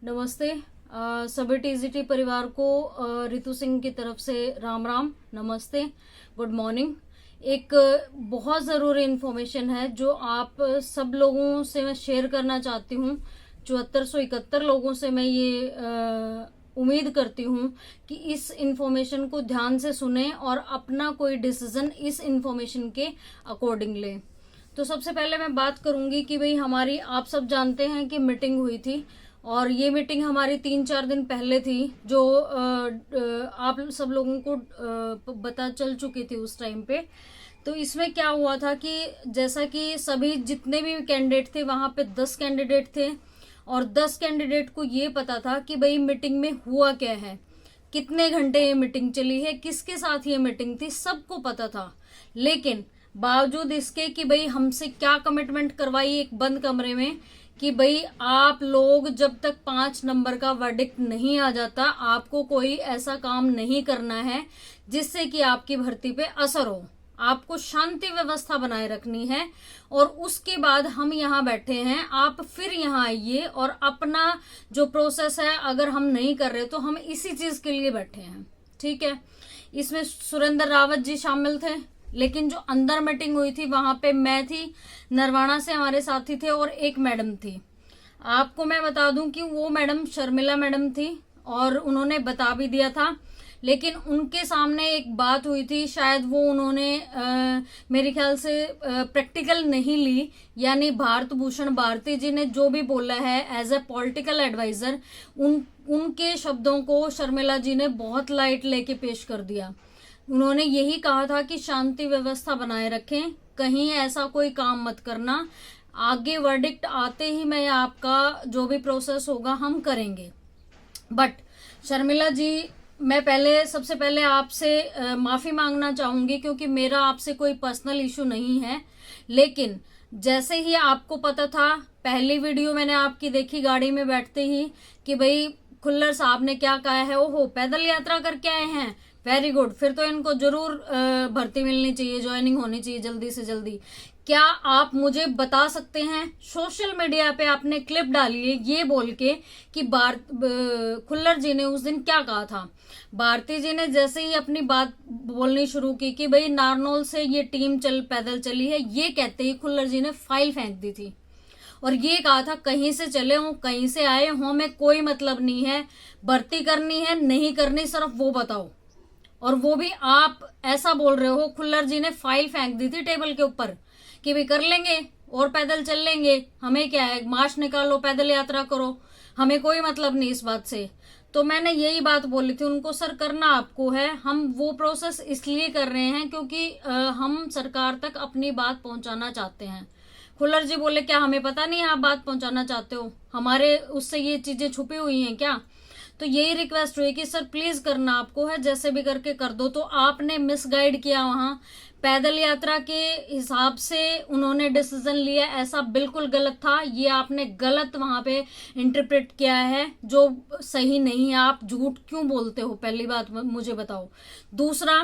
नमस्ते। सभी टीजीटी परिवार को रितु सिंह की तरफ से राम राम, नमस्ते, गुड मॉर्निंग। एक बहुत ज़रूरी इन्फॉर्मेशन है जो आप सब लोगों से मैं शेयर करना चाहती हूँ। 7471 लोगों से मैं ये उम्मीद करती हूँ कि इस इन्फॉर्मेशन को ध्यान से सुने और अपना कोई डिसीजन इस इन्फॉर्मेशन के अकॉर्डिंग लें। तो सबसे पहले मैं बात करूंगी कि भाई हमारी, आप सब जानते हैं कि मीटिंग हुई थी और ये मीटिंग हमारी 3-4 दिन पहले थी, जो आप सब लोगों को पता चल चुकी थी उस टाइम पे। तो इसमें क्या हुआ था कि जैसा कि सभी जितने भी कैंडिडेट थे वहां पे 10 कैंडिडेट थे और 10 कैंडिडेट को ये पता था कि भाई मीटिंग में हुआ क्या है, कितने घंटे ये मीटिंग चली है, किसके साथ ये मीटिंग थी, सबको पता था। लेकिन बावजूद इसके कि भाई हमसे क्या कमिटमेंट करवाई एक बंद कमरे में कि भाई आप लोग जब तक 5 नंबर का वर्डिक्ट नहीं आ जाता आपको कोई ऐसा काम नहीं करना है जिससे कि आपकी भर्ती पे असर हो, आपको शांति व्यवस्था बनाए रखनी है। और उसके बाद हम यहाँ बैठे हैं, आप फिर यहाँ आइए और अपना जो प्रोसेस है अगर हम नहीं कर रहे तो हम इसी चीज के लिए बैठे हैं, ठीक है। इसमें सुरेंद्र रावत जी शामिल थे, लेकिन जो अंदर मीटिंग हुई थी वहां पे मैं थी, नरवाना से हमारे साथी थे और एक मैडम थी। आपको मैं बता दूं कि वो मैडम शर्मिला मैडम थी और उन्होंने बता भी दिया था, लेकिन उनके सामने एक बात हुई थी, शायद वो उन्होंने मेरे ख्याल से प्रैक्टिकल नहीं ली, यानी भारत भूषण भारती जी ने जो भी बोला है एज ए पॉलिटिकल एडवाइजर उनके शब्दों को शर्मिला जी ने बहुत लाइट लेके पेश कर दिया। उन्होंने यही कहा था कि शांति व्यवस्था बनाए रखें, कहीं ऐसा कोई काम मत करना, आगे वर्डिक्ट आते ही मैं आपका जो भी प्रोसेस होगा हम करेंगे। बट शर्मिला जी, मैं सबसे पहले आपसे माफी मांगना चाहूंगी क्योंकि मेरा आपसे कोई पर्सनल इशू नहीं है, लेकिन जैसे ही आपको पता था, पहली वीडियो मैंने आपकी देखी गाड़ी में बैठते ही कि भाई खुल्लर साहब ने क्या कहा है, ओहो पैदल यात्रा करके आए हैं, वेरी गुड, फिर तो इनको जरूर भर्ती मिलनी चाहिए, ज्वाइनिंग होनी चाहिए जल्दी से जल्दी। क्या आप मुझे बता सकते हैं, सोशल मीडिया पे आपने क्लिप डाली है ये बोल के कि खुल्लर जी ने उस दिन क्या कहा था। भारती जी ने जैसे ही अपनी बात बोलनी शुरू की कि भाई नारनौल से ये टीम पैदल चली है, ये कहते ही खुल्लर जी ने फाइल फेंक दी थी और ये कहा था कहीं से चले हों कहीं से आए हों हमें कोई मतलब नहीं है, भर्ती करनी है नहीं करनी सिर्फ वो बताओ। और वो भी आप ऐसा बोल रहे हो, खुल्लर जी ने फाइल फेंक दी थी टेबल के ऊपर कि भी कर लेंगे और पैदल चल लेंगे, हमें क्या है, मार्च निकालो, पैदल यात्रा करो, हमें कोई मतलब नहीं इस बात से। तो मैंने यही बात बोली थी उनको, सर करना आपको है, हम वो प्रोसेस इसलिए कर रहे हैं क्योंकि हम सरकार तक अपनी बात पहुंचाना चाहते हैं। खुल्लर जी बोले क्या हमें पता नहीं आप बात पहुंचाना चाहते हो, हमारे उससे ये चीजें छुपी हुई हैं क्या। तो यही रिक्वेस्ट हुई कि सर प्लीज करना आपको है, जैसे भी करके कर दो। तो आपने मिसगाइड किया, वहां पैदल यात्रा के हिसाब से उन्होंने डिसीजन लिया, ऐसा बिल्कुल गलत था, ये आपने गलत वहां पे इंटरप्रेट किया है जो सही नहीं है। आप झूठ क्यों बोलते हो, पहली बात मुझे बताओ। दूसरा,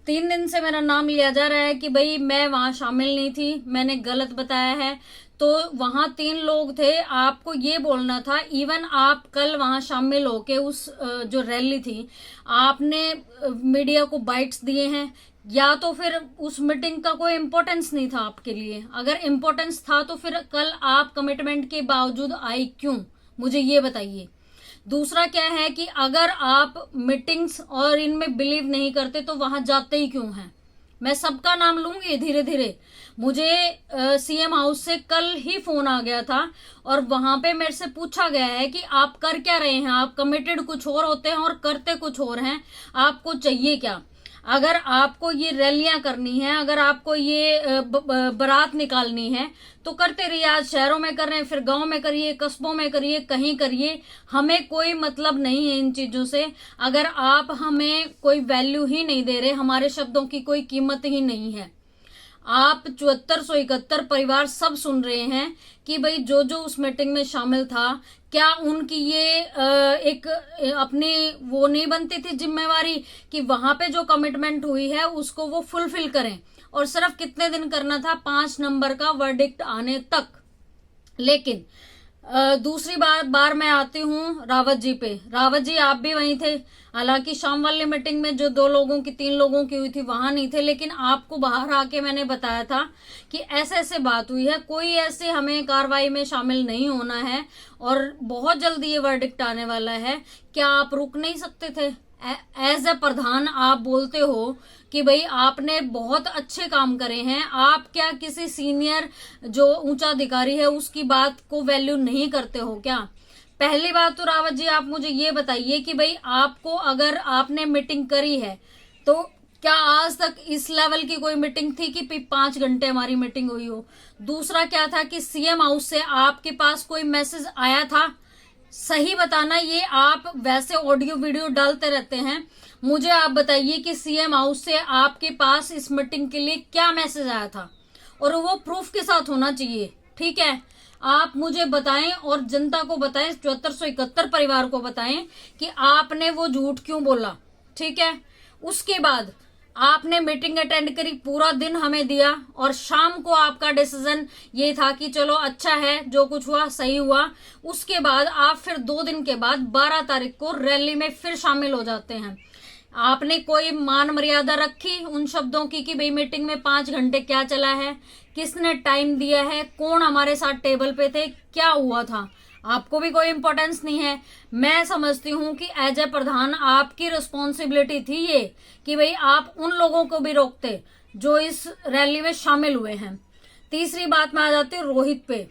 3 दिन से मेरा नाम लिया जा रहा है कि भाई मैं वहां शामिल नहीं थी, मैंने गलत बताया है। तो वहां 3 लोग थे, आपको ये बोलना था, इवन आप कल वहां शामिल होके उस जो रैली थी आपने मीडिया को बाइट्स दिए हैं, या तो फिर उस मीटिंग का कोई इम्पोर्टेंस नहीं था आपके लिए। अगर इम्पोर्टेंस था तो फिर कल आप कमिटमेंट के बावजूद आई क्यों, मुझे ये बताइए। दूसरा क्या है कि अगर आप मीटिंग्स और इनमें बिलीव नहीं करते तो वहां जाते ही क्यों हैं। मैं सबका नाम लूंगी धीरे धीरे। मुझे सीएम हाउस से कल ही फोन आ गया था और वहां पे मेरे से पूछा गया है कि आप कर क्या रहे हैं, आप कमिटेड कुछ और होते हैं और करते कुछ और हैं, आपको चाहिए क्या। अगर आपको ये रैलियां करनी है, अगर आपको ये बारात निकालनी है तो करते रहिए, आज शहरों में कर रहे हैं, फिर गांव में करिए, कस्बों में करिए, कहीं करिए, हमें कोई मतलब नहीं है इन चीजों से। अगर आप हमें कोई वैल्यू ही नहीं दे रहे, हमारे शब्दों की कोई कीमत ही नहीं है। आप 7471 परिवार सब सुन रहे हैं कि भाई जो जो उस मीटिंग में शामिल था, क्या उनकी ये एक अपनी वो नहीं बनती थी जिम्मेवारी कि वहां पे जो कमिटमेंट हुई है उसको वो फुलफिल करें। और सिर्फ कितने दिन करना था, 5 नंबर का वर्डिक्ट आने तक। लेकिन दूसरी बार मैं आती हूँ रावत जी पे। रावत जी आप भी वहीं थे, हालांकि शाम वाली मीटिंग में जो 3 लोगों की हुई थी वहां नहीं थे, लेकिन आपको बाहर आके मैंने बताया था कि ऐसे ऐसे बात हुई है, कोई ऐसे हमें कार्रवाई में शामिल नहीं होना है और बहुत जल्दी ये वर्डिक्ट आने वाला है। क्या आप रुक नहीं सकते थे? एज ए प्रधान आप बोलते हो कि भाई आपने बहुत अच्छे काम करे हैं, आप क्या किसी सीनियर जो ऊंचा अधिकारी है उसकी बात को वैल्यू नहीं करते हो क्या? पहली बात तो रावत जी आप मुझे ये बताइए कि भाई आपको अगर आपने मीटिंग करी है तो क्या आज तक इस लेवल की कोई मीटिंग थी कि 5 घंटे हमारी मीटिंग हुई हो? दूसरा क्या था कि सीएम हाउस से आपके पास कोई मैसेज आया था? सही बताना, ये आप वैसे ऑडियो वीडियो डालते रहते हैं, मुझे आप बताइए कि सीएम हाउस से आपके पास इस मीटिंग के लिए क्या मैसेज आया था, और वो प्रूफ के साथ होना चाहिए। ठीक है, आप मुझे बताएं और जनता को बताएं, 7471 परिवार को बताएं कि आपने वो झूठ क्यों बोला। ठीक है, उसके बाद आपने मीटिंग अटेंड करी, पूरा दिन हमें दिया और शाम को आपका डिसीजन ये था कि चलो अच्छा है, जो कुछ हुआ सही हुआ। उसके बाद आप फिर 2 दिन के बाद 12 तारीख को रैली में फिर शामिल हो जाते हैं। आपने कोई मान मर्यादा रखी उन शब्दों की कि भाई मीटिंग में 5 घंटे क्या चला है, किसने टाइम दिया है, कौन हमारे साथ टेबल पे थे, क्या हुआ था? आपको भी कोई इंपॉर्टेंस नहीं है। मैं समझती हूँ कि एज ए प्रधान आपकी रिस्पॉन्सिबिलिटी थी ये कि भाई आप उन लोगों को भी रोकते जो इस रैली में शामिल हुए हैं। तीसरी बात मैं आ जाती हूँ रोहित पे।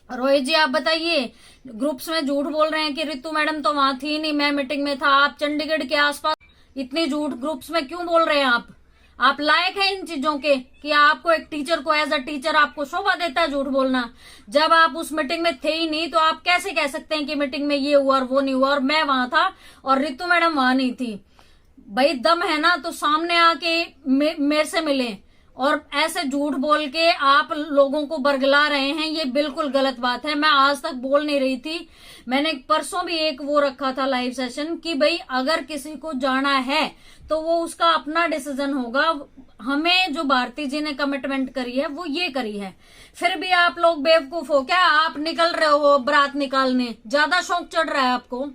रोहित जी आप बताइए, ग्रुप्स में झूठ बोल रहे हैं कि रितु मैडम तो वहां थी नहीं, मैं मीटिंग में था। आप चंडीगढ़ के आसपास इतनी झूठ ग्रुप्स में क्यों बोल रहे हैं? आप लायक हैं इन चीजों के कि आपको एक टीचर को एज अ टीचर आपको शोभा देता है झूठ बोलना? जब आप उस मीटिंग में थे ही नहीं तो आप कैसे कह सकते हैं कि मीटिंग में ये हुआ और वो नहीं हुआ और मैं वहां था और रितु मैडम वहां नहीं थी? भाई दम है ना तो सामने आके मेरे से मिले, और ऐसे झूठ बोल के आप लोगों को बरगला रहे हैं, ये बिल्कुल गलत बात है। मैं आज तक बोल नहीं रही थी, मैंने परसों भी एक वो रखा था लाइव सेशन कि भाई अगर किसी को जाना है तो वो उसका अपना डिसीजन होगा। हमें जो भारती जी ने कमिटमेंट करी है वो ये करी है। फिर भी आप लोग बेवकूफ हो क्या? आप निकल रहे हो बारात निकालने, ज्यादा शौक चढ़ रहा है आपको।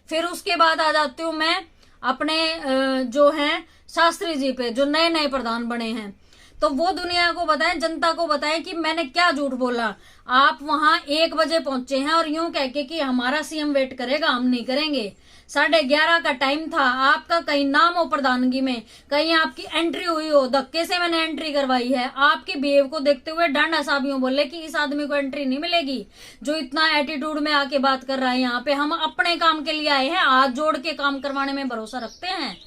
फिर उसके बाद आ जाती हूँ मैं अपने जो हैं शास्त्री जी पे, जो नए नए प्रधान बने हैं, तो वो दुनिया को बताएं, जनता को बताएं कि मैंने क्या झूठ बोला। आप वहां 1 बजे पहुंचे हैं और यूं कह के कि हमारा सीएम वेट करेगा, हम नहीं करेंगे। 11:30 का टाइम था आपका, कहीं नाम हो प्रधानगी में, कहीं आपकी एंट्री हुई हो, धक्के से मैंने एंट्री करवाई है। आपके बिहेव को देखते हुए डांडा साहब यूं बोले कि इस आदमी को एंट्री नहीं मिलेगी जो इतना एटीट्यूड में आके बात कर रहा है। यहाँ पे हम अपने काम के लिए आए हैं, हाथ जोड़ के काम करवाने में भरोसा रखते हैं।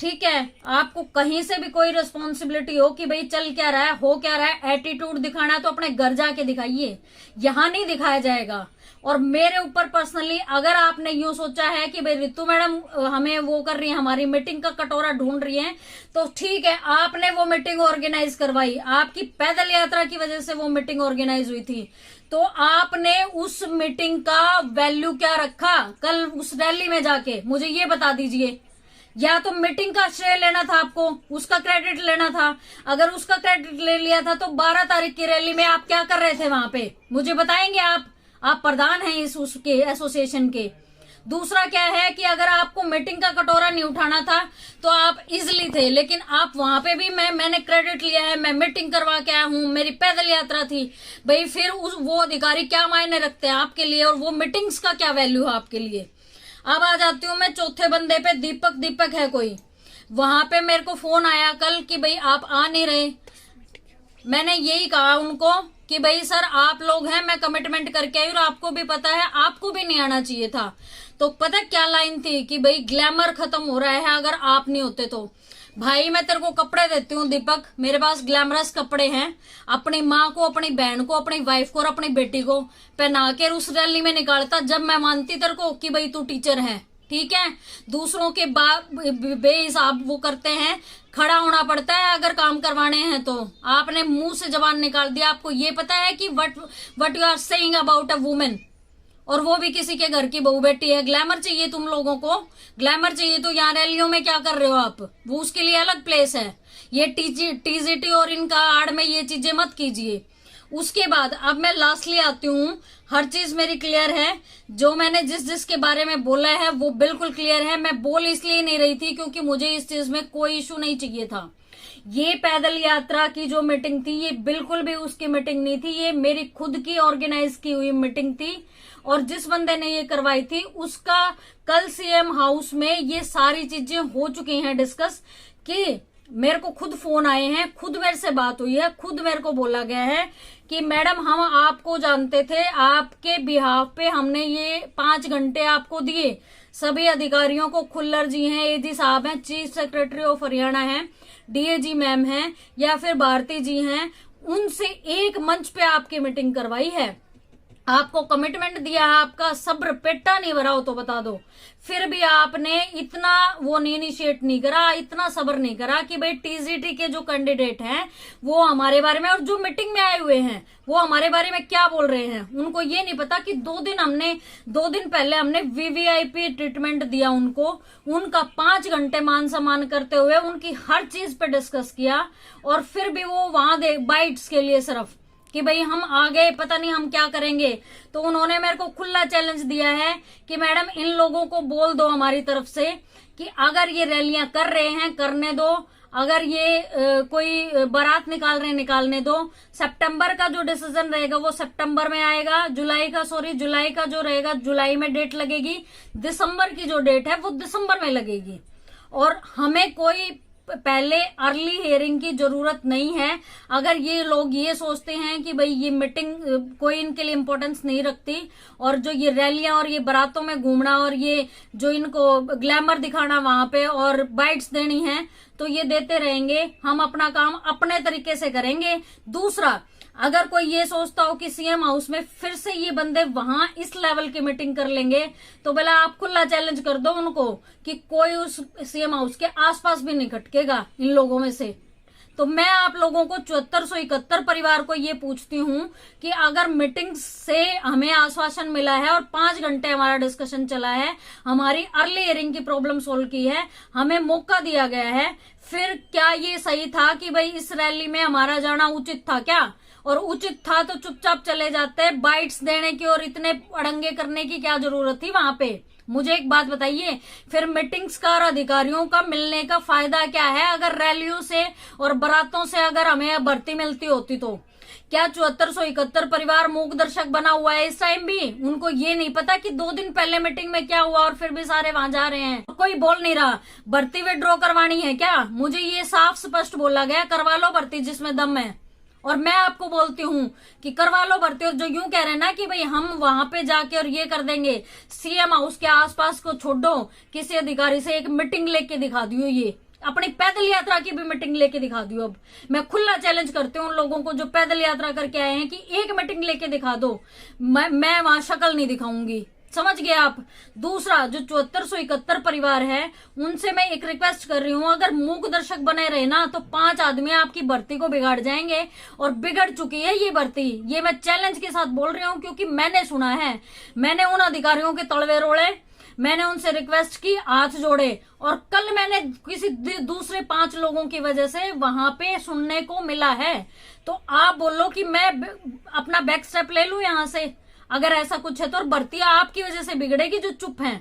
ठीक है, आपको कहीं से भी कोई रिस्पॉन्सिबिलिटी हो कि भाई चल क्या रहा है, हो क्या रहा है, एटीट्यूड दिखाना है तो अपने घर जाके दिखाइए, यहां नहीं दिखाया जाएगा। और मेरे ऊपर पर्सनली अगर आपने यूं सोचा है कि भाई रितु मैडम हमें वो कर रही है, हमारी मीटिंग का कटोरा ढूंढ रही है, तो ठीक है, आपने वो मीटिंग ऑर्गेनाइज करवाई, आपकी पैदल यात्रा की वजह से वो मीटिंग ऑर्गेनाइज हुई थी, तो आपने उस मीटिंग का वैल्यू क्या रखा कल उस रैली में जाके? मुझे ये बता दीजिए। या तो मीटिंग का श्रेय लेना था आपको, उसका क्रेडिट लेना था। अगर उसका क्रेडिट ले लिया था तो 12 तारीख की रैली में आप क्या कर रहे थे वहां पे? मुझे बताएंगे आप प्रधान हैं इस उसके एसोसिएशन के। दूसरा क्या है कि अगर आपको मीटिंग का कटोरा नहीं उठाना था तो आप इजिली थे, लेकिन आप वहां पे भी मैंने क्रेडिट लिया है, मैं मीटिंग करवा के आया हूं, मेरी पैदल यात्रा थी। भाई फिर वो अधिकारी क्या मायने रखते हैं आपके लिए, और वो मीटिंग्स का क्या वैल्यू है आपके लिए? अब आ जाती हूँ मैं चौथे बंदे पे, दीपक है कोई। वहां पे मेरे को फोन आया कल कि भाई आप आ नहीं रहे। मैंने यही कहा उनको कि भाई सर आप लोग हैं, मैं कमिटमेंट करके आई और आपको भी पता है आपको भी नहीं आना चाहिए था। तो पता क्या लाइन थी कि भाई ग्लैमर खत्म हो रहा है अगर आप नहीं होते तो। भाई मैं तेरे को कपड़े देती हूँ दीपक, मेरे पास ग्लैमरस कपड़े हैं, अपनी माँ को, अपनी बहन को, अपनी वाइफ को और अपनी बेटी को पहना के उस रैली में निकालता जब मैं मानती तेरे को कि भाई तू टीचर है। ठीक है, दूसरों के बेहिसाब वो करते हैं, खड़ा होना पड़ता है अगर काम करवाने हैं तो। आपने मुंह से जबान निकाल दिया, आपको ये पता है कि what you are saying about a women, और वो भी किसी के घर की बहू बेटी है। ग्लैमर चाहिए तुम लोगों को, ग्लैमर चाहिए तो यहाँ रैलियों में क्या कर रहे हो आप? वो उसके लिए अलग प्लेस है। ये टीजीटी और इनका आड़ में ये चीजें मत कीजिए। उसके बाद अब मैं लास्टली आती हूँ। हर चीज मेरी क्लियर है, जो मैंने जिस के बारे में बोला है वो बिल्कुल क्लियर है। मैं बोल इसलिए नहीं रही थी क्योंकि मुझे इस चीज में कोई इशू नहीं चाहिए था। ये पैदल यात्रा की जो मीटिंग थी ये बिल्कुल भी उसकी मीटिंग नहीं थी, ये मेरी खुद की ऑर्गेनाइज की हुई मीटिंग थी। और जिस बंदे ने ये करवाई थी उसका कल सीएम हाउस में ये सारी चीजें हो चुकी हैं डिस्कस, कि मेरे को खुद फोन आए हैं, खुद मेरे से बात हुई है, खुद मेरे को बोला गया है कि मैडम हम आपको जानते थे, आपके बिहाफ पे हमने ये 5 घंटे आपको दिए। सभी अधिकारियों को, खुल्लर जी हैं, एजी साहब हैं, चीफ सेक्रेटरी ऑफ हरियाणा हैं, डीएजी मैम हैं या फिर भारती जी हैं, उनसे एक मंच पे आपकी मीटिंग करवाई है, आपको कमिटमेंट दिया है, आपका सब्र पेटा नहीं भरा हो तो बता दो। फिर भी आपने इतना वो इनिशिएट नहीं करा, इतना सब्र नहीं करा कि भाई टीजीटी के जो कैंडिडेट हैं वो हमारे बारे में, और जो मीटिंग में आए हुए हैं वो हमारे बारे में क्या बोल रहे हैं। उनको ये नहीं पता कि 2 दिन पहले हमने वीवीआईपी ट्रीटमेंट दिया उनको, उनका 5 घंटे मान सम्मान करते हुए उनकी हर चीज पे डिस्कस किया, और फिर भी वो वहां बाइट्स के लिए सिर्फ कि भाई हम आ गए, पता नहीं हम क्या करेंगे। तो उन्होंने मेरे को खुला चैलेंज दिया है कि मैडम इन लोगों को बोल दो हमारी तरफ से कि अगर ये रैलियां कर रहे हैं करने दो, अगर ये कोई बारात निकाल रहे हैं निकालने दो। सितंबर का जो डिसीजन रहेगा वो सितंबर में आएगा, जुलाई का जो रहेगा जुलाई में डेट लगेगी, दिसंबर की जो डेट है वो दिसंबर में लगेगी। और हमें कोई पहले अर्ली हियरिंग की जरूरत नहीं है। अगर ये लोग ये सोचते हैं कि भाई ये मीटिंग कोई इनके लिए इम्पोर्टेंस नहीं रखती, और जो ये रैलियां और ये बारातों में घूमना और ये जो इनको ग्लैमर दिखाना वहां पे और बाइट्स देनी है, तो ये देते रहेंगे। हम अपना काम अपने तरीके से करेंगे। दूसरा, अगर कोई ये सोचता हो कि सीएम हाउस में फिर से ये बंदे वहां इस लेवल की मीटिंग कर लेंगे, तो भला आप खुला चैलेंज कर दो उनको कि कोई उस सीएम हाउस के आसपास भी नहीं खटकेगा इन लोगों में से। तो मैं आप लोगों को 7471 परिवार को ये पूछती हूँ कि अगर मीटिंग से हमें आश्वासन मिला है और 5 घंटे हमारा डिस्कशन चला है, हमारी अर्ली हियरिंग की प्रॉब्लम सोल्व की है, हमें मौका दिया गया है, फिर क्या ये सही था कि भाई इस रैली में हमारा जाना उचित था क्या? और उचित था तो चुपचाप चले जाते। बाइट्स देने की और इतने अड़ंगे करने की क्या जरूरत थी वहां पे? मुझे एक बात बताइए, फिर मीटिंग्स का और अधिकारियों का मिलने का फायदा क्या है? अगर रैलियों से और बारातों से अगर हमें भर्ती मिलती होती तो क्या 7471 परिवार मूक दर्शक बना हुआ है इस टाइम भी? उनको ये नहीं पता कि 2 दिन पहले मीटिंग में क्या हुआ और फिर भी सारे वहां जा रहे हैं। कोई बोल नहीं रहा भर्ती विड्रॉ करवानी है क्या? मुझे ये साफ स्पष्ट बोला गया, करवा लो भर्ती जिसमें दम है। और मैं आपको बोलती हूँ कि करवा लो भर्ती। और जो यूं कह रहे हैं ना कि भाई हम वहां पे जाके और ये कर देंगे, सीएम हाउस के आसपास को छोड़ो, किसी अधिकारी से एक मीटिंग लेके दिखा दियो, ये अपनी पैदल यात्रा की भी मीटिंग लेके दिखा दियो। अब मैं खुला चैलेंज करती हूँ उन लोगों को जो पैदल यात्रा करके आए हैं कि एक मीटिंग लेके दिखा दो, मैं वहां शक्ल नहीं दिखाऊंगी। समझ गए आप? दूसरा, जो 7471 परिवार है उनसे मैं एक रिक्वेस्ट कर रही हूँ, अगर मूक दर्शक बने रहे ना तो 5 आदमी आपकी भर्ती को बिगाड़ जाएंगे, और बिगड़ चुकी है ये भर्ती। ये मैं चैलेंज के साथ बोल रही हूँ क्योंकि मैंने सुना है, मैंने उन अधिकारियों के तलवे रोड़े, मैंने उनसे रिक्वेस्ट की, हाथ जोड़े, और कल मैंने किसी दूसरे 5 लोगों की वजह से वहां पे सुनने को मिला है। तो आप बोलो कि मैं अपना बैक स्टेप ले लूं यहां से अगर ऐसा कुछ है तो? और भर्ती आपकी वजह से बिगड़ेगी जो चुप हैं।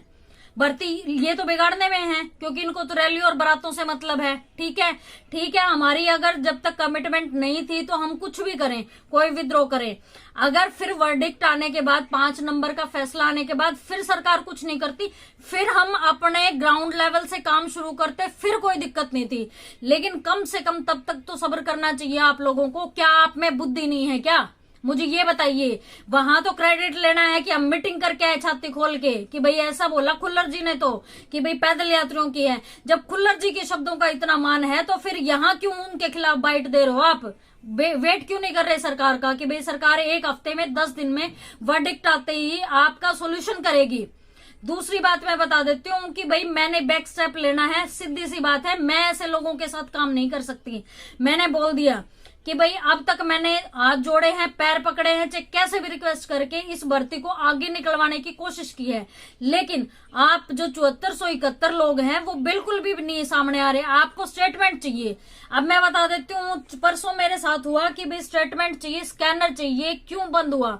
भर्ती ये तो बिगाड़ने में है क्योंकि इनको तो रैली और बारातों से मतलब है। ठीक है, हमारी अगर जब तक कमिटमेंट नहीं थी तो हम कुछ भी करें, कोई विद्रोह करें, अगर फिर वर्डिक्ट आने के बाद 5 नंबर का फैसला आने के बाद फिर सरकार कुछ नहीं करती, फिर हम अपने ग्राउंड लेवल से काम शुरू करते, फिर कोई दिक्कत नहीं थी। लेकिन कम से कम तब तक तो सब्र करना चाहिए आप लोगों को। क्या आप में बुद्धि नहीं है क्या? मुझे ये बताइए। वहां तो क्रेडिट लेना है कि हम मीटिंग करके आए छाती खोल के कि भाई ऐसा बोला खुल्लर जी ने तो कि भाई पैदल यात्रियों की है। जब खुल्लर जी के शब्दों का इतना मान है तो फिर यहाँ क्यों उनके खिलाफ बाइट दे रहे हो आप? वेट क्यों नहीं कर रहे सरकार का कि भाई सरकार 1 हफ्ते में 10 दिन में वर्डिक्ट आते ही आपका सोल्यूशन करेगी? दूसरी बात मैं बता देती हूँ कि भाई मैंने बैक स्टेप लेना है, सीधी सी बात है, मैं ऐसे लोगों के साथ काम नहीं कर सकती। मैंने बोल दिया कि भाई अब तक मैंने हाथ जोड़े हैं, पैर पकड़े हैं, चाहे कैसे भी रिक्वेस्ट करके इस भर्ती को आगे निकलवाने की कोशिश की है, लेकिन आप जो 7471 लोग हैं वो बिल्कुल भी नहीं सामने आ रहे। आपको स्टेटमेंट चाहिए। अब मैं बता देती हूँ, परसों मेरे साथ हुआ कि भाई स्टेटमेंट चाहिए, स्कैनर चाहिए, क्यों बंद हुआ।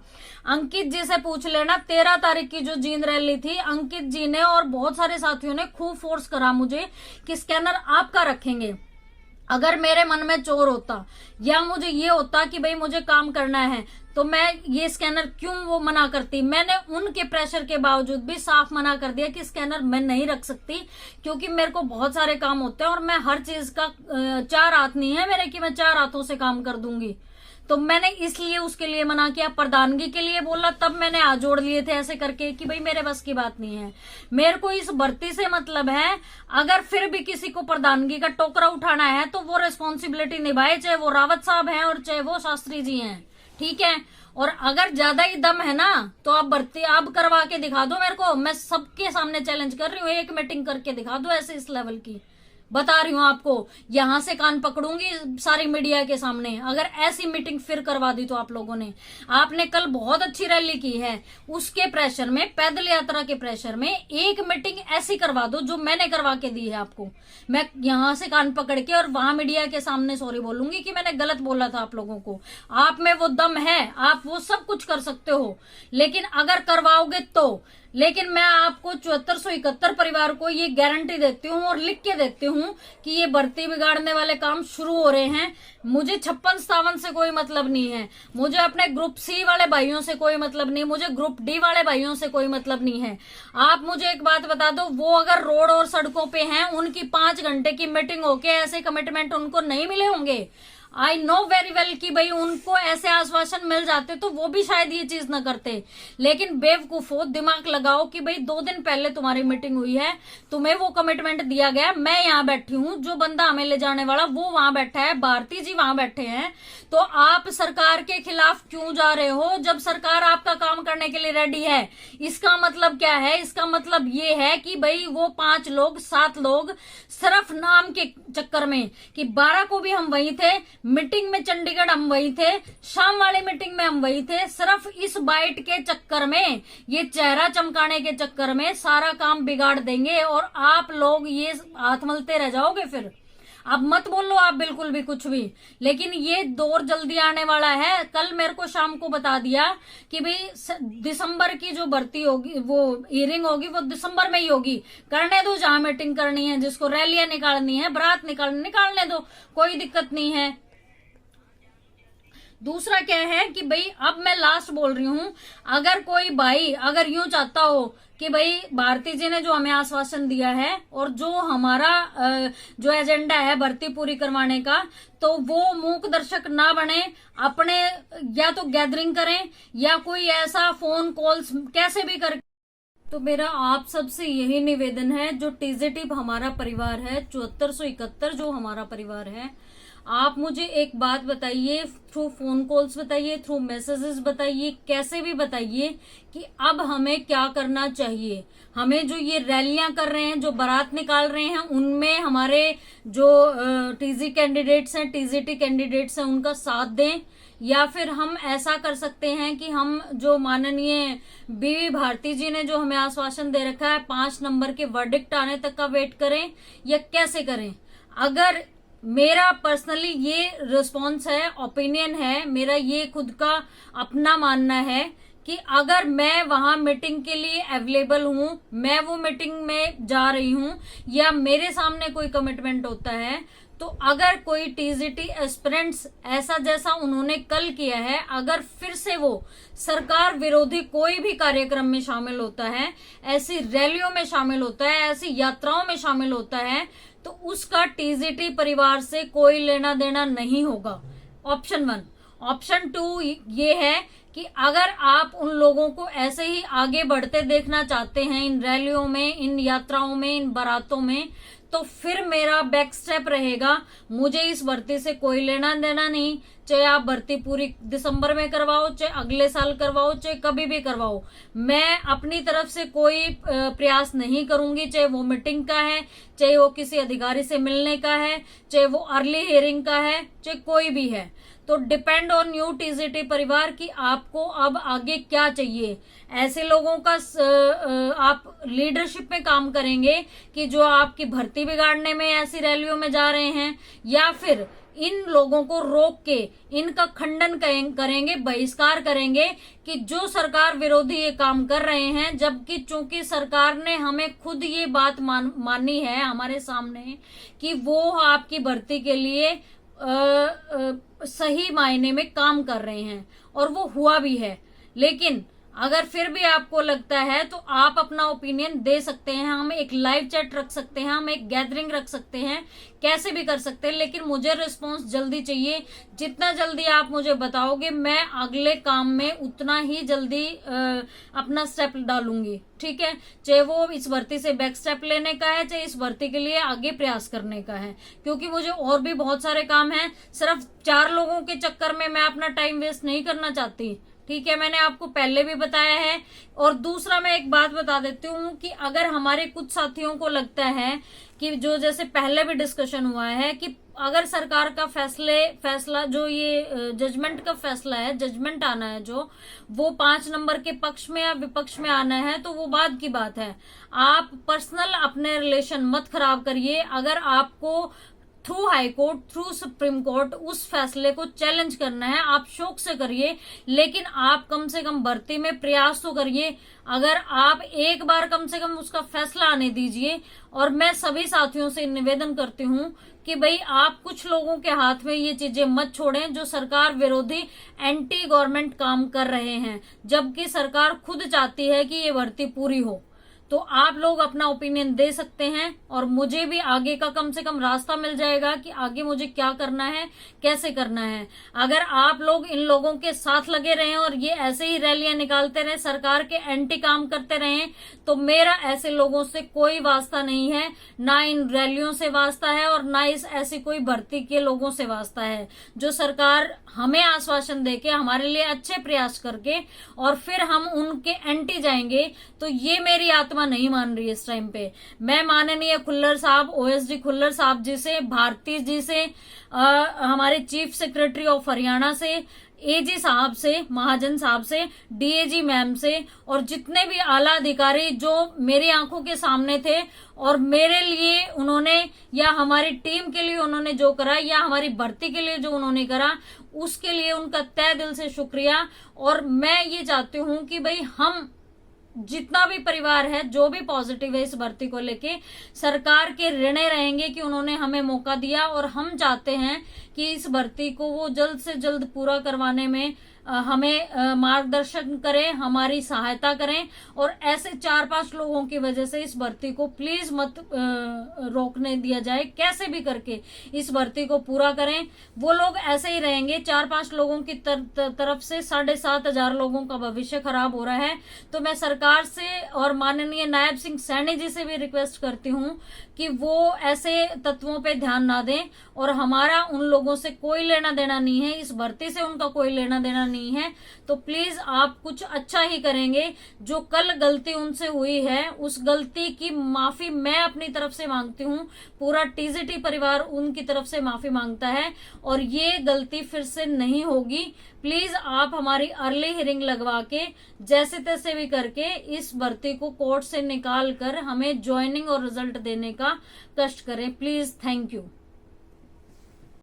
अंकित जी से पूछ लेना, 13 तारीख की जो जींद रैली थी, अंकित जी ने और बहुत सारे साथियों ने खूब फोर्स करा मुझे कि स्कैनर आपका रखेंगे। अगर मेरे मन में चोर होता या मुझे ये होता कि भाई मुझे काम करना है, तो मैं ये स्कैनर क्यों वो मना करती। मैंने उनके प्रेशर के बावजूद भी साफ मना कर दिया कि स्कैनर मैं नहीं रख सकती, क्योंकि मेरे को बहुत सारे काम होते हैं और मैं हर चीज का 4 हाथ नहीं है मेरे कि मैं 4 हाथों से काम कर दूंगी। तो मैंने इसलिए उसके लिए मना किया। प्रधानगी के लिए बोला तब मैंने हाथ जोड़ लिए थे ऐसे करके कि भाई मेरे बस की बात नहीं है, मेरे को इस भर्ती से मतलब है। अगर फिर भी किसी को प्रधानगी का टोकरा उठाना है तो वो रिस्पॉन्सिबिलिटी निभाए, चाहे वो रावत साहब हैं और चाहे वो शास्त्री जी हैं, ठीक है। और अगर ज्यादा ही दम है ना तो आप भर्ती आप करवा के दिखा दो मेरे को, मैं सबके सामने चैलेंज कर रही हूँ, एक मीटिंग करके दिखा दो ऐसे इस लेवल की, बता रही हूं आपको। यहां से कान पकड़ूंगी सारी मीडिया के सामने अगर ऐसी मीटिंग फिर करवा दी तो। आप लोगों ने, आपने कल बहुत अच्छी रैली की है, उसके प्रेशर में, पैदल यात्रा के प्रेशर में एक मीटिंग ऐसी करवा दो जो मैंने करवा के दी है आपको। मैं यहां से कान पकड़ के और वहां मीडिया के सामने सॉरी बोलूंगी कि मैंने गलत बोला था आप लोगों को। आप में वो दम है, आप वो सब कुछ कर सकते हो, लेकिन अगर करवाओगे तो। लेकिन मैं आपको 7471 परिवार को ये गारंटी देती हूँ और लिख के देती हूँ कि ये भर्ती बिगाड़ने वाले काम शुरू हो रहे हैं। मुझे 56-57 से कोई मतलब नहीं है, मुझे अपने ग्रुप सी वाले भाइयों से कोई मतलब नहीं, मुझे ग्रुप डी वाले भाइयों से कोई मतलब नहीं है। आप मुझे एक बात बता दो, वो अगर रोड और सड़कों पे हैं, उनकी 5 घंटे की मीटिंग होके ऐसे कमिटमेंट उनको नहीं मिले होंगे। आई नो वेरी वेल कि भाई उनको ऐसे आश्वासन मिल जाते तो वो भी शायद ये चीज न करते। लेकिन बेवकूफो, दिमाग लगाओ कि भाई 2 दिन पहले तुम्हारी मीटिंग हुई है, तुम्हें वो कमिटमेंट दिया गया, मैं यहाँ बैठी हूँ, जो बंदा हमें ले जाने वाला वो वहां बैठा है, भारती जी वहां बैठे हैं, तो आप सरकार के खिलाफ क्यों जा रहे हो जब सरकार आपका काम करने के लिए रेडी है। इसका मतलब क्या है? इसका मतलब ये है कि भाई वो 5 लोग 7 लोग सिर्फ नाम के चक्कर में, कि 12 को भी हम वही थे, मीटिंग में चंडीगढ़ हम वही थे, शाम वाली मीटिंग में हम वही थे, सिर्फ इस बाइट के चक्कर में, ये चेहरा चमकाने के चक्कर में सारा काम बिगाड़ देंगे और आप लोग ये हाथ मलते रह जाओगे। फिर अब मत बोलो आप बिल्कुल भी कुछ भी, लेकिन ये दौर जल्दी आने वाला है। कल मेरे को शाम को बता दिया कि भाई दिसंबर की जो भर्ती होगी, वो हियरिंग होगी, वो दिसंबर में ही होगी। करने दो, जहां मीटिंग करनी है, जिसको रैलियां निकालनी है, बारात निकालने दो, कोई दिक्कत नहीं है। दूसरा क्या है कि भाई अब मैं लास्ट बोल रही हूं, अगर कोई भाई अगर यूं चाहता हो कि भाई भारती जी ने जो हमें आश्वासन दिया है और जो हमारा जो एजेंडा है भर्ती पूरी करवाने का, तो वो मूक दर्शक ना बने, अपने या तो गैदरिंग करें या कोई ऐसा फोन कॉल्स कैसे भी कर। तो मेरा आप सबसे यही निवेदन है, जो टीजेटी हमारा परिवार है, 7471 जो हमारा परिवार है, आप मुझे एक बात बताइए, थ्रू फोन कॉल्स बताइए, थ्रू मैसेजेस बताइए, कैसे भी बताइए कि अब हमें क्या करना चाहिए। हमें जो ये रैलियां कर रहे हैं, जो बारात निकाल रहे हैं, उनमें हमारे जो टीजी कैंडिडेट्स हैं, टीजीटी कैंडिडेट्स हैं, उनका साथ दें, या फिर हम ऐसा कर सकते हैं कि हम जो माननीय बीवी भारती जी ने जो हमें आश्वासन दे रखा है 5 नंबर के वर्डिक्ट आने तक का वेट करें, या कैसे करें। अगर मेरा पर्सनली ये रिस्पॉन्स है, ओपिनियन है, मेरा ये खुद का अपना मानना है कि अगर मैं वहां मीटिंग के लिए अवेलेबल हूं, मैं वो मीटिंग में जा रही हूं, या मेरे सामने कोई कमिटमेंट होता है, तो अगर कोई टीजीटी एस्पिरेंट्स ऐसा जैसा उन्होंने कल किया है, अगर फिर से वो सरकार विरोधी कोई भी कार्यक्रम में शामिल होता है, ऐसी रैलियों में शामिल होता है, ऐसी यात्राओं में शामिल होता है, तो उसका टीजीटी परिवार से कोई लेना देना नहीं होगा। ऑप्शन 1। ऑप्शन 2 ये है कि अगर आप उन लोगों को ऐसे ही आगे बढ़ते देखना चाहते हैं इन रैलियों में, इन यात्राओं में, इन बारातों में, तो फिर मेरा बैक स्टेप रहेगा, मुझे इस भर्ती से कोई लेना देना नहीं। चाहे आप भर्ती पूरी दिसंबर में करवाओ, चाहे अगले साल करवाओ, चाहे कभी भी करवाओ, मैं अपनी तरफ से कोई प्रयास नहीं करूंगी। चाहे वो मीटिंग का है, चाहे वो किसी अधिकारी से मिलने का है, चाहे वो अर्ली हियरिंग का है, चाहे कोई भी है। तो डिपेंड ऑन यू टीजीटी परिवार कि आपको अब आगे क्या चाहिए। ऐसे लोगों का आप लीडरशिप में काम करेंगे कि जो आपकी भर्ती बिगाड़ने में ऐसी रैलियों में जा रहे हैं, या फिर इन लोगों को रोक के इनका खंडन करेंगे, बहिष्कार करेंगे कि जो सरकार विरोधी ये काम कर रहे हैं। जबकि चूंकि सरकार ने हमें खुद ये बात मानी है हमारे सामने कि वो आपकी भर्ती के लिए सही मायने में काम कर रहे हैं, और वो हुआ भी है। लेकिन अगर फिर भी आपको लगता है तो आप अपना ओपिनियन दे सकते हैं, हम एक लाइव चैट रख सकते हैं, हम एक गैदरिंग रख सकते हैं, कैसे भी कर सकते हैं। लेकिन मुझे रिस्पांस जल्दी चाहिए। जितना जल्दी आप मुझे बताओगे, मैं अगले काम में उतना ही जल्दी अपना स्टेप डालूंगी। ठीक है, चाहे वो इस भर्ती से बैक स्टेप लेने का है, चाहे इस भर्ती के लिए आगे प्रयास करने का है, क्योंकि मुझे और भी बहुत सारे काम हैं। सिर्फ 4 लोगों के चक्कर में मैं अपना टाइम वेस्ट नहीं करना चाहती। ठीक है, मैंने आपको पहले भी बताया है। और दूसरा मैं एक बात बता देती हूँ कि अगर हमारे कुछ साथियों को लगता है कि जो जैसे पहले भी डिस्कशन हुआ है कि अगर सरकार का फैसला जो ये जजमेंट का फैसला है, जजमेंट आना है जो, वो 5 नंबर के पक्ष में या विपक्ष में आना है, तो वो बाद की बात है। आप पर्सनल अपने रिलेशन मत खराब करिए। अगर आपको through high court, through supreme court उस फैसले को चैलेंज करना है, आप शौक से करिए, लेकिन आप कम से कम भर्ती में प्रयास तो करिए। अगर आप एक बार कम से कम उसका फैसला आने दीजिए। और मैं सभी साथियों से निवेदन करती हूँ कि भाई आप कुछ लोगों के हाथ में ये चीजें मत छोड़ें जो सरकार विरोधी एंटी गवर्नमेंट काम कर रहे हैं, जबकि सरकार खुद चाहती है कि ये भर्ती पूरी हो। तो आप लोग अपना ओपिनियन दे सकते हैं, और मुझे भी आगे का कम से कम रास्ता मिल जाएगा कि आगे मुझे क्या करना है, कैसे करना है। अगर आप लोग इन लोगों के साथ लगे रहें और ये ऐसे ही रैलियां निकालते रहें, सरकार के एंटी काम करते रहें, तो मेरा ऐसे लोगों से कोई वास्ता नहीं है। ना इन रैलियों से वास्ता है और ना इस ऐसी कोई भर्ती के लोगों से वास्ता है जो सरकार हमें आश्वासन देके, हमारे लिए अच्छे प्रयास करके, और फिर हम उनके एंटी जाएंगे। तो ये मेरी आत्मा नहीं मान रही है इस टाइम पे। मैं माननीय खुल्लर साहब, ओएसडी खुल्लर साहब जी से, भारती जी से, हमारे चीफ सेक्रेटरी ऑफ हरियाणा से, एजी साहब से, महाजन साहब से, डीएजी मैम से, और जितने भी आला अधिकारी जो मेरी आंखों के सामने थे और मेरे लिए उन्होंने, या हमारी टीम के लिए उन्होंने जो करा, या हमारी भर्ती के लिए जो उन्होंने करा, उसके लिए उनका तहे दिल से शुक्रिया। और मैं ये चाहती हूँ कि भाई हम जितना भी परिवार है, जो भी पॉजिटिव है इस भर्ती को लेके, सरकार के ऋणी रहेंगे कि उन्होंने हमें मौका दिया। और हम चाहते हैं कि इस भर्ती को वो जल्द से जल्द पूरा करवाने में हमें मार्गदर्शन करें, हमारी सहायता करें। और ऐसे 4-5 लोगों की वजह से इस भर्ती को प्लीज मत रोकने दिया जाए। कैसे भी करके इस भर्ती को पूरा करें। वो लोग ऐसे ही रहेंगे, 4-5 लोगों की तरफ से 7,500 लोगों का भविष्य खराब हो रहा है। तो मैं सरकार से और माननीय नायब सिंह सैनी जी से भी रिक्वेस्ट करती हूँ कि वो ऐसे तत्वों पे ध्यान ना दें। और हमारा उन लोगों से कोई लेना देना नहीं है, इस भर्ती से उनका कोई लेना देना नहीं है। तो प्लीज आप कुछ अच्छा ही करेंगे। जो कल गलती उनसे हुई है, उस गलती की माफी मैं अपनी तरफ से मांगती हूँ, पूरा टीजीटी परिवार उनकी तरफ से माफी मांगता है, और ये गलती फिर से नहीं होगी। प्लीज आप हमारी अर्ली हियरिंग लगवा के जैसे तैसे भी करके इस भर्ती को कोर्ट से निकाल कर हमें ज्वाइनिंग और रिजल्ट देने का कष्ट करें। Please, thank you.